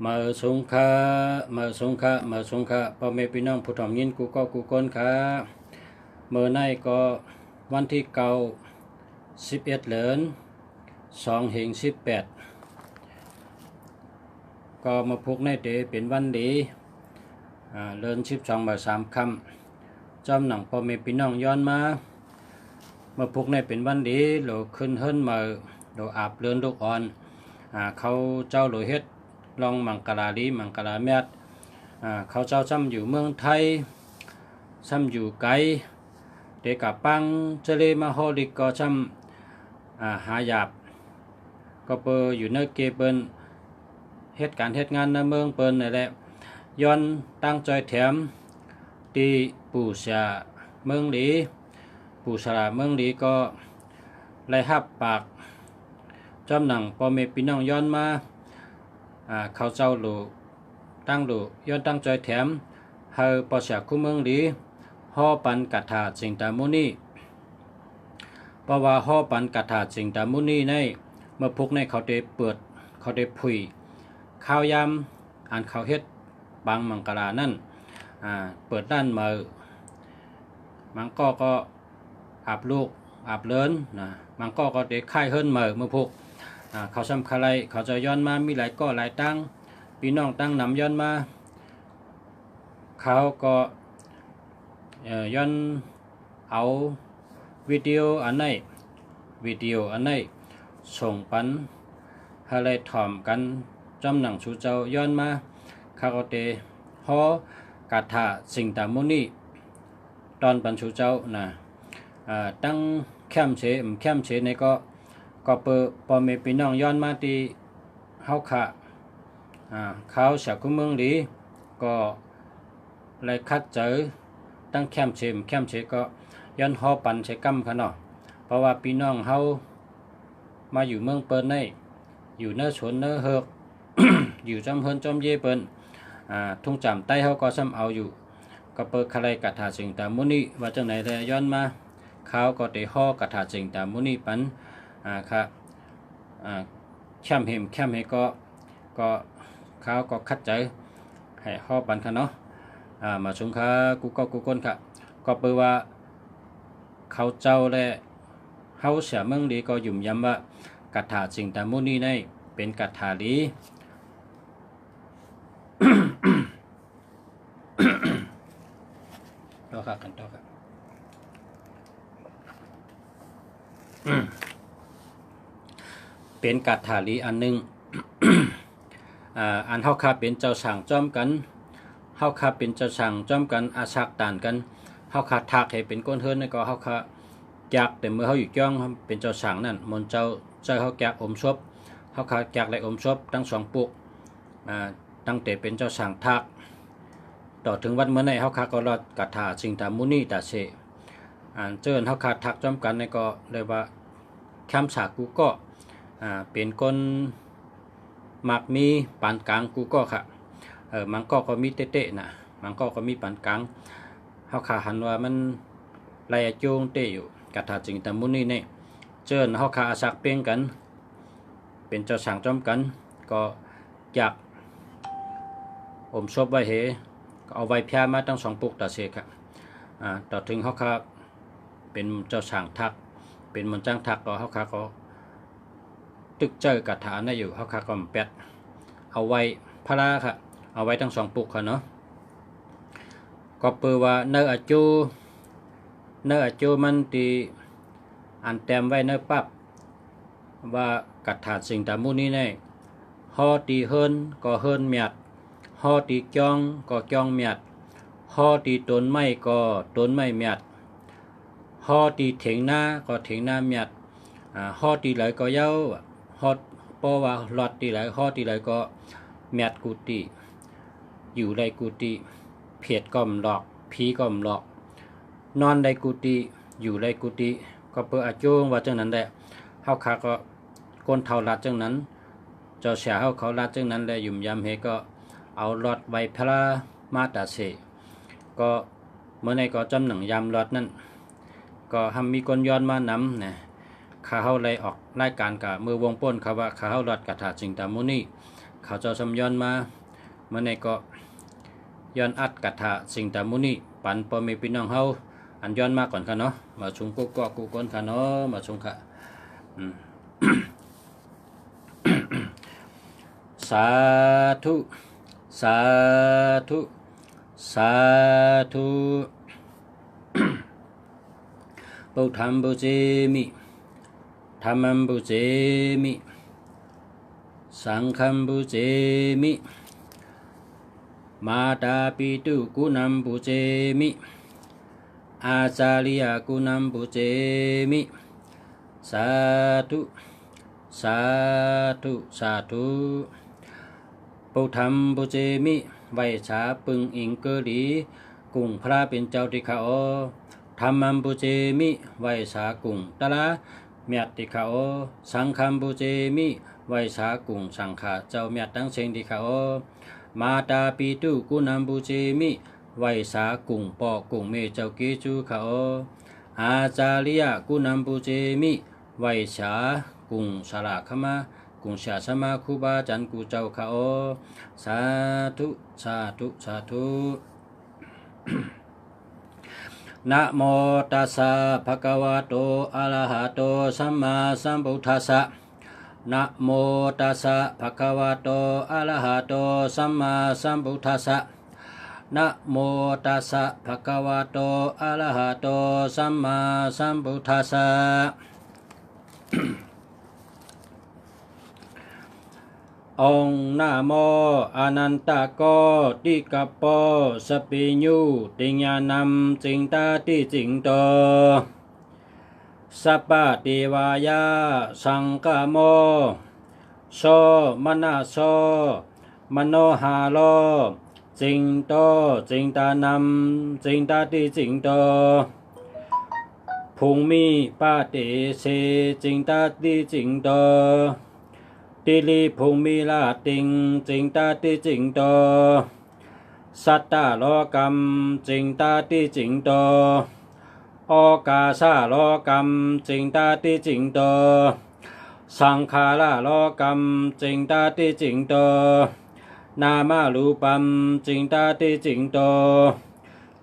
มาสงค่ะพ่อแม่พี่น้องผู้ถ่อมยินกูคนค่ะเมื่อในก็วันที่11 เดือน2/18ก็มาพุกในเดเป็นวันดีเดือน12 มา3 ค่ำจอมหนังพ่อแม่พี่น้องย้อนมาพุกในเป็นวันดีโหลขึ้นเฮิรนมาโหลอาบเลือนลูกอ่อนเขาเจ้าโหลเฮ็ดลองมังกราลีมังกราแมดเขาเจ้าซ้ำอยู่เมืองไทยซ้ำอยู่ไกลเด็กกับปังเจเลมาฮอลิกก็ซ้ำหาหยาบก็เปออยู่ในเกเปินเฮ็ดการเฮ็ดงานในเมืองเปินนั่นแหละย้อนตั้งใจแถมตีปู่เสียเมืองหลีปู่สระเมืองหลีก็ไล่หับปากจอมหนังพ่อแม่พี่น้องย้อนมาเขาเจ้าหลูตั้งหลูย้อนตั้งใจแถมเฮาปอเสียคู่เมืองหลีห่อปันกัถาจิงตามุนีเพราะว่าห่อปันกัถาจิงตามุนีในเมื่อพวกในเขาได้เปิดเขาได้ผุยข้าวยำอ่านเขาเฮ็ดบางมังกรานั่นเปิดด้านมือมังก็อาบลูกอาบเลินนะมังก็ได้ค่ายเฮิรนมือเมื่อพวกเขาซ้ำคาไรเขาจะย้อนมามีหลายหลายตั้งพี่น้องตั้งนำย้อนมาเขาก็ย้อนเอาวิดีโออันไหนส่งปันอะไรถ่อมกันจำหนังชูเจ้าย้อนมาเขาก็เตฮอกาถาสิงตามุนีตอนปันชูเจ้านะตั้งแคมเชในก็เปิดปอเมพี่น้องย้อนมาที่เฮาค่ะเขาเสียกุเมืองหลีก็เลยคัดเจอตั้งแคมเชก็ย้อนฮอปันใช้กำค่ะเนาะเพราะว่าพี่น้องเฮามาอยู่เมืองเปิ้นในอยู่เนื้อสวนเนื้อเฮือก อยู่จำเฮินจอมเย่เปิ้นทุ่งจำใต้เฮาก็ซ้ำเอาอยู่ก็เปิดคาไรกัถาสิงตามุนีว่าจังไหนแลย้อนมาเขาก็ได้ฮอกัถาสิงตามุนีปันค่ะแคมเฮก็เขาก็คัดใจให้ฮอปันค่ะเนาะมาชงค่ะกูคนค่ะก็เปิดว่าเขาเจ้าและเฮาเสียเมืองดีก็ยุ่มย้ำว่ากัถาสิงตามุนีในเป็นกัถาลี ต่อครับกันต่อครับเป็นกัถาลีอันหนึ่ง อันเฮาคาเป็นเจ้าสั่งจ้อมกันเฮาคาเป็นเจ้าสั่งจ้อมกันอาชักต่านกันเฮาคาทักให้เป็นก้นเฮิรนก็เฮาคาจากแต่เมื่อเฮาอยู่จ้องเป็นเจ้าสั่งนั่นมนเจ้าเฮาจากอมศพเฮาคาจากและอมศพทั้งสองปุกตั้งแต่เป็นเจ้าสั่งทักต่อถึงวันเมื่อในเฮาคาก็รอดกัถาสิงตามุนีตาเสเจิญเฮาคาทักจ้อมกันในก็เลยว่าคำสากูก็เป็นคนมักมีปานกลางกูก็ค่ะมันก็มีเตะๆนะมันก็มีปานกลางเฮาขาหันว่ามันไล่โจงเตะอยู่กัถาจิงตามุนีนี่เจิญเฮาขาอาศักเป้งกันเป็นเจ้าสั่งจ้อมกันก็อยากอมศพไว้เหก็เอาไว้พยามาตั้ง2 ปุกตาเสกค่ะต่อถึงเฮาขาเป็นเจ้าสั่งทักเป็นมนจ้างทักก็เฮาขาก็ตึกเจอกัถาได้อยู่เฮาขาก็แปดเอาไว้พระค่ะเอาไว้ทั้ง2 ปุกค่ะเนาะก็เปิดว่าเนื้ออาจูมันตีอันแต้มไว้เนื้อปั๊บว่ากัถาสิงตามุนีในฮอตีเฮิรนก็เฮิรนเมียดฮอตีจ้องก็จ้องเมียดฮอตีต้นไม้ก็ต้นไม้เมียดฮอตีเถียงหน้าก็เถียงหน้าเมียดฮอตีไหลก็เย้าฮอเพราะว่าหลอดตีไหลฮอตีไหลก็เมียดกุฏิอยู่ในกุฏิเพียดก่อมหลอกผีก่อมหลอกนอนในกุฏิอยู่ในกุฏิก็เปิดอาจูงว่าจังนั้นแหละเฮาขาก็ก้นเท่าลัดจังนั้นเจ้าเสียเขาลัดจังนั้นแหละยุ่มยำเฮก็เอาหลอดไว้พระมาตาเสก็เมื่อในก็จำหนังยำหลอดนั้นก็ทำมีคนย้อนมานำนะข้าเฮาไล่ออกรายการกับมือวงป้นเขาว่าข้าเฮาหลอดกัถาจิงตามุนี เขาเจ้าสำย้อนมาเมื่อในก็ย้อนอัดกัทธะสิ่งตามุนีปันปอมีพี่น้องเฮาอันย้อนมาก่อนค่ะเนาะมาชุงกุกกกูก้นค่ะเนาะมาชุงค่ะสาธุสาธุสาธุพุทธัมปุเจมิธัมมัมปุเจมิสังฆัมปุเจมิมาตาปิตุกุณัมปุเจมิอาจาริยกุณัมปุเจมิสาธุสาธุสาธุพุทธัมปุเจมิไวชาปึงอิงเกลีกุ้งพระเป็นเจ้าที่เขาธัมมัมปุเจมิไวชากุ้งตะละเมียดที่เขาสังฆัมปุเจมิไวชากุ้งสังฆาเจ้าเมียดตั้งเชงที่เขามาตาปิตุกุณัมปุเจมิไวสากุ้งปอกุ้งเมเจ้ากิจูเขาอาจาริยกุณัมปุเจมิไวชากุ้งสลาขมากุ้งชาสมาคูบาจันกูเจ้าเขาสาธุสาธุสาธุนะโมตัสสะภะคะวะโตอะระหะโตสัมมาสัมพุทธัสสะนะโมตัสสะภะคะวะโตอะระหะโตสัมมาสัมพุทธัสสะนะโมตัสสะภะคะวะโตอะระหะโตสัมมาสัมพุทธัสสะองนะโมอนันตโกติกัปโปสปิญุติญานัมจิงตาติจิงโตสัพพะเทวายาสังฆโมโสมนะโสมโนหาโลจิงโตจิงตานัมจิงตาติจิงโตภูมิปาเตเสจิงตาติจิงโตติลิภูมิลาติงจิงตาติจิงโตสัตตาโลกัมจิงตาติจิงโตโอกาสาโลกัมจิงตาติจิงโตสังขาราโลกัมจิงตาติจิงโตนามารูปัมจิงตาติจิงโต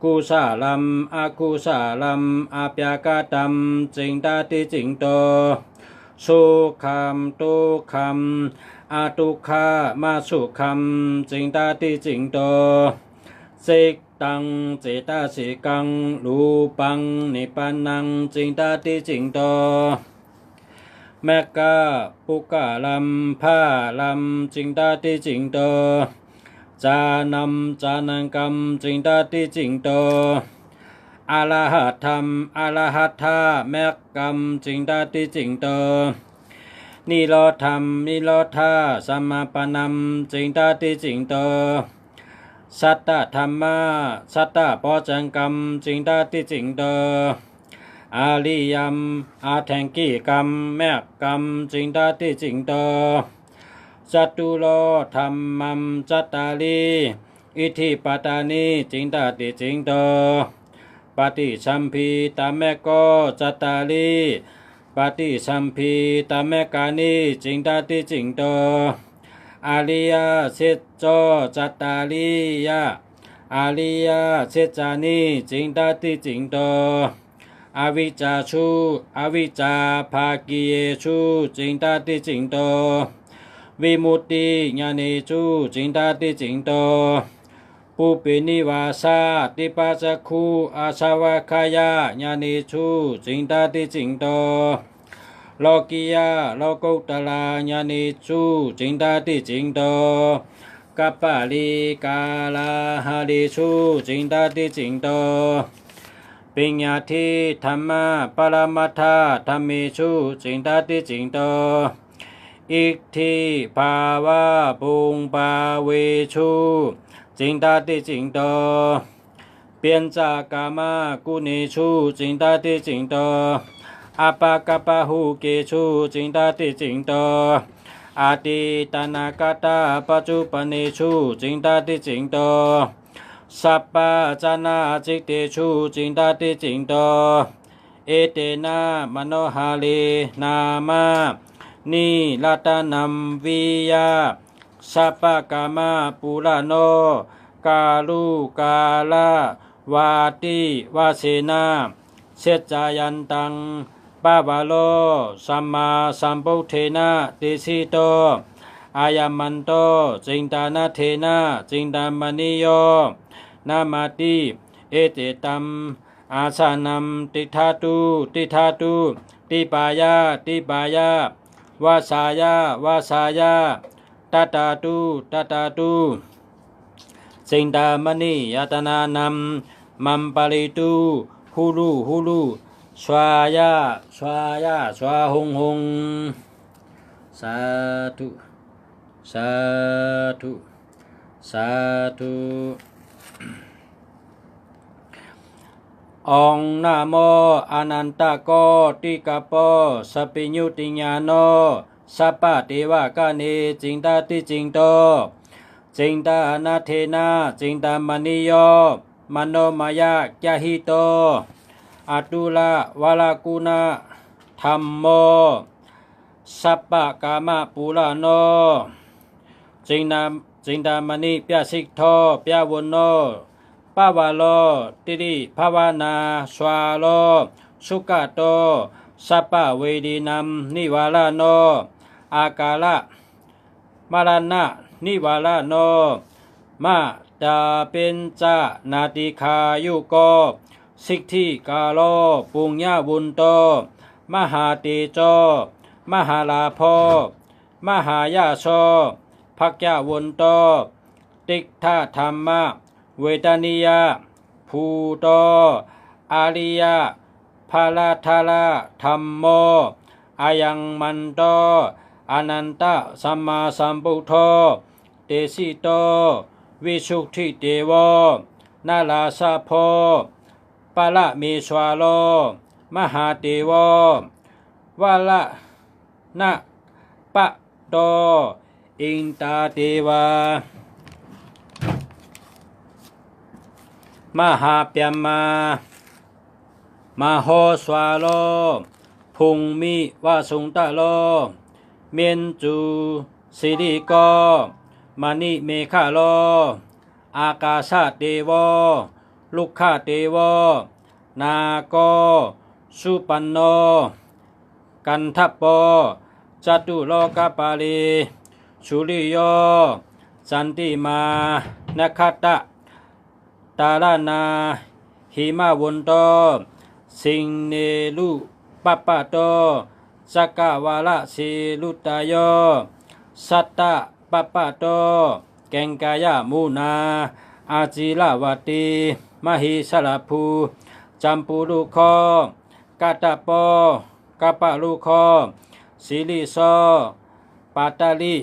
กุสาลัมอากุสาลัมอาปยากาตัมจิงตาติจิงโตสุขัมทุกขัมอาทุกขามาสุขัมจิงตาติจิงโตสิกตังเจตสิกังรูปังนิพพานังจิงตาติจิงโตแมกกะปุกะลัมพาลัมจิงตาติจิงโตจานัมจานังกัมจิงตาติจิงโตอรหัตถัมอรหัตถาแมกกัมจิงตาติจิงโตนิโรธรรมนิโรธาสัมมาปนัมจิงตาติจิงโตสัตตธรรมะสัตตปอจังกัมจิงตาติจิงโตอาริยัมอาแทงกีกัมแมกกัมจิงตาติจิงโตจัตุโลธรรมัมจัตตาลีอิทธิปตานิจิงตาติจิงโตปฏิสัมพีตามแมโกจัตตาลีปฏิสัมพีตามแมกานิจิงตาติจิงโตอาริยสิจโจจัตตาลียะอาริยสิจานิจิงตาติจิงโตอวิจจาชุอวิจจาภากิเยชุจิงตาติจิงโตวิมุตติญาณิชุจิงตาติจิงโตปุปินิวาสาติปัสสะคูอาสาวะคายาญาณิชุจิงตาติจิงโตโลกิยาโลกุตลาญาณิชุจิงตาติจิงโตกัปปะลิกาลาหาริชุจิงตาติจิงโตปิญญาทิธรรมะปรมัตถะธรรมิชุจิงตาติจิงโตอิทธิภาวะปุงปาเวชุจิงตาติจิงโตเปลี่ยนจากกามากุณิชุจิงตาติจิงโตอาปากปะหุเกชุจิงตาติจิงโตอาติตนากตาปัจจุปนิชุจิงตาติจิงโตสัพพะจานาจิเตชุจิงตาติจิงโตเอเตนะมโนหาเลนามานิรัตนัมวิยา สัพพกามาปุระโนกาลุกาลาวาติวาเสนาเสจายันตังปะวะโลสัมมาสัมพุทเทนะติสิโตอายามันโตจิงตานาเทนะจิงตามณิโยนามาติเอเตตัมอาสานัมติทาตุติทาตุติปายาติปายาวาสายาวาสายาตตาตุตตาตุสิงดามณียตนานัมมัมปาริตุฮูลุฮูลุสวายาสวายาสวาหงหงสาธุสาธุสาธุองนะโมอนันตโกติกะโปสัพพิญุติญาโนสัพพะเทวกาเนจิงตาติจิงโตจิงตาอนาเทนะจิงตามณิโยมโนมายะยะหิโตอตุลาวาลกุณะธัมโมสัพพะกามะปุระโนจิงดามณีปะสิกโทปะวนโนปะวะโลติริภาวนาสวาโลสุกะโตสัพพะเวดินัมนิวาลโนอากาละมรณะนิวาลโนมาตาเป็นจานาติคายุโกสิกธิกาโลปุญญาวุนโตมหาเตโจมหาลาโภมหายาโสภักยาวุนโตติกทาธรรมะเวทานิยาภูโตอาริยาภาลาธาราธรรมโมอายังมันโตอนันตสัมมาสัมพุทโธเตสิโตวิสุทธิเตโวนาลาสะโพปะละเมสวาโลมหาเตโววะละนะปะโตอินตาเทวามหาเปียมโหสวาโลพุงมิวาสุงตะโลเมียนจูสิริโกมณิเมฆะโลอากาศเทโวลุกขเทโวนาโกสุปันโนกันทัปโปจตุโลกปาลีสุริโยสันติมานคัตตะตาลานาหิมาวุนโตสิงเนลุปปะโตสักกวาละสีลุตายโยสัตตะปปะโตแกงกายมูนาอาจิลาวตีมหิสลภูจัมปุลุโคกาตะโปกะปะลุโคสิลิโสปัตตาลิ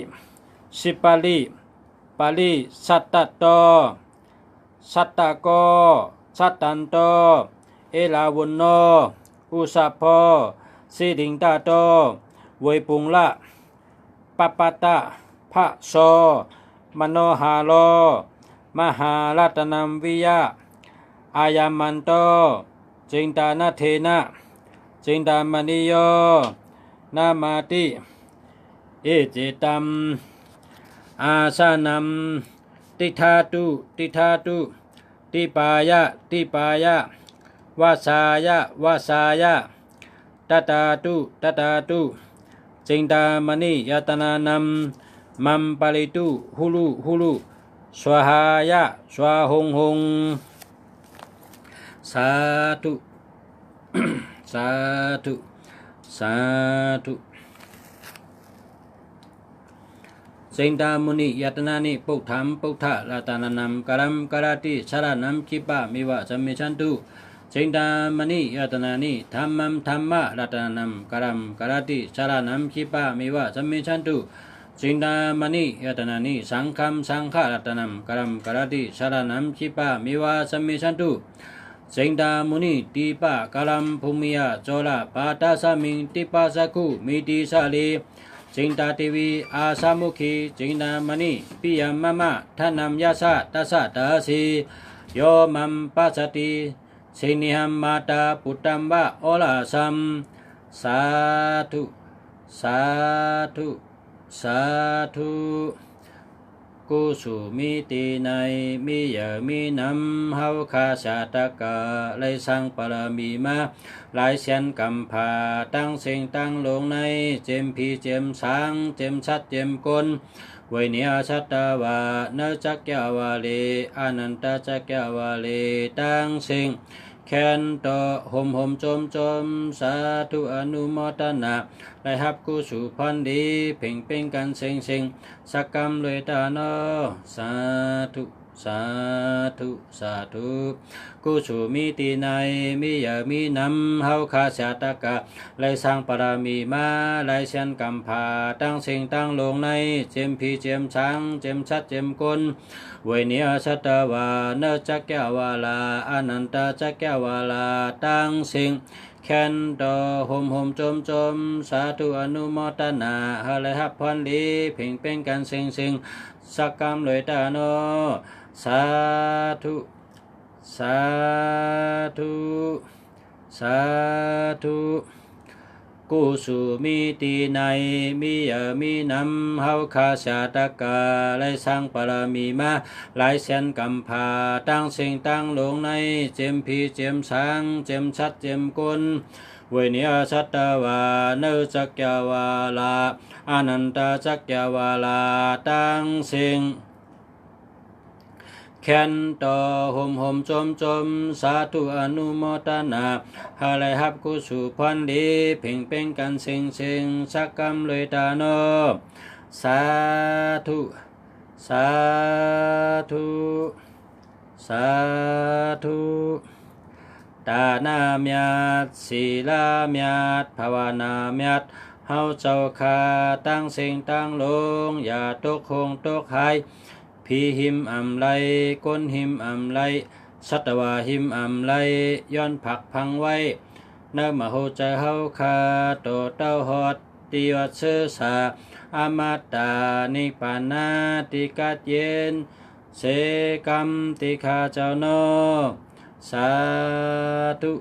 สิปาลิปาลิสัตตะโตสัตตะโกสัตตันโตเอลาวุนโนอุสัพโพสิดิงตาโตเวปุงละปปตะภะโสมโนหาโลมหารัตนัมวิยะอายามันโตจิงตานาเทนะจิงตามณิโยนามาติเอเจตัมอาสานัมติทาตุติทาตุติปายะติปายะวาสายะวาสายะตตาตุตตาตุจิงตามณียตนานัมมัมปาริตุฮูลุฮูลุสวหายะสวาหงหงสาธุสาธุสาธุสิงตามุนิยตนานิปุถัมปุถะรัตนานัมกรัมกราติชารานัมคิปะมิวะสัมมิชันตุสิงตามณียตนานิธัมมัมธัมมะรัตนานัมกรัมกราติชารานัมคิปะมิวะสัมมิชันตุสิงตามณียตนานิสังฆัมสังฆรัตนัมกรัมกราติชารานัมคิปะมิวะสัมมิชันตุสิงตามุนิติปะกลัมภูมิยะโจระปาตาสมิงติปะสักขุมิติสาลีจิงตาเทวีอาสามุขีจิงนามณีปิยมมะทานามยาสะตัสสะตาสีโยมัมปัสสติสินิหัมมาตาปุตตัมบะโอลาสัมสาธุสาธุสาธุ กุสุมิตีในมีเหยมีนำเฮาคาชาตกะไลสังปรมีมาหลายเสียนกำพาตั้งเสียงตั้งลงในเจมพีเจมสางเจมชัดเจมกลเวเนียชัตตาวาเนจักแกวาลีอนันตจักแกวาลีตั้งเสียงแคนโตหมจมสาธุอนุโมทนาได้รับกุศลพรดีเพ่งเป็นกันเสียงสักกรรมเลยตาโนสาธุสาธุกุสุมิตีในมีเหยมีนำเฮาคาชาตกะไลสร้างปรามีมาไลเชียนกำพาตั้งเสียงตั้งลงในเจมพีเจมช้างเจมชัดเจมกลเวเนียชัตตวาเนจักแกวาลาอนันตจักแกวาลาตั้งเสียงแคนโตหมจมสาธุอนุโมทนาฮาเลหับพรดีเพ่งเป็นกันเสียงสักกรรมเลยตาโนสาธุสาธุกุสุมิตีในมีเหยมีนำเฮาคาชาตกะไลสร้างปรมีมาหลายเสียนกำพาตั้งเสียงตั้งลงในเจมพีเจมสางเจมชัดเจมกลเวเนียชัตตวาเนจักแกวาลาอนันตจักแกวาลาตั้งเสียงแคนโตหมจมสาธุอนุโมทนาฮาไลฮับกุสุพรดีเพ่งเป็นกันเสียงสักกรรมเลยตาโนสาธุตานามียัดศีลามียัดภาวนามียัดเฮาเจ้าคาตั้งเสียงตั้งลงอย่าตกคงตกหายพีหิมอำไลก้นหิมอำไลสัตวาหิมอำไลย้อนผักพังไว้เนื้อมโหใจเฮาคาโตเต้าหอดติวัตเสสาอมาตานิปานาติกัดเย็นเสกัมติคาเจ้าโนสาธุ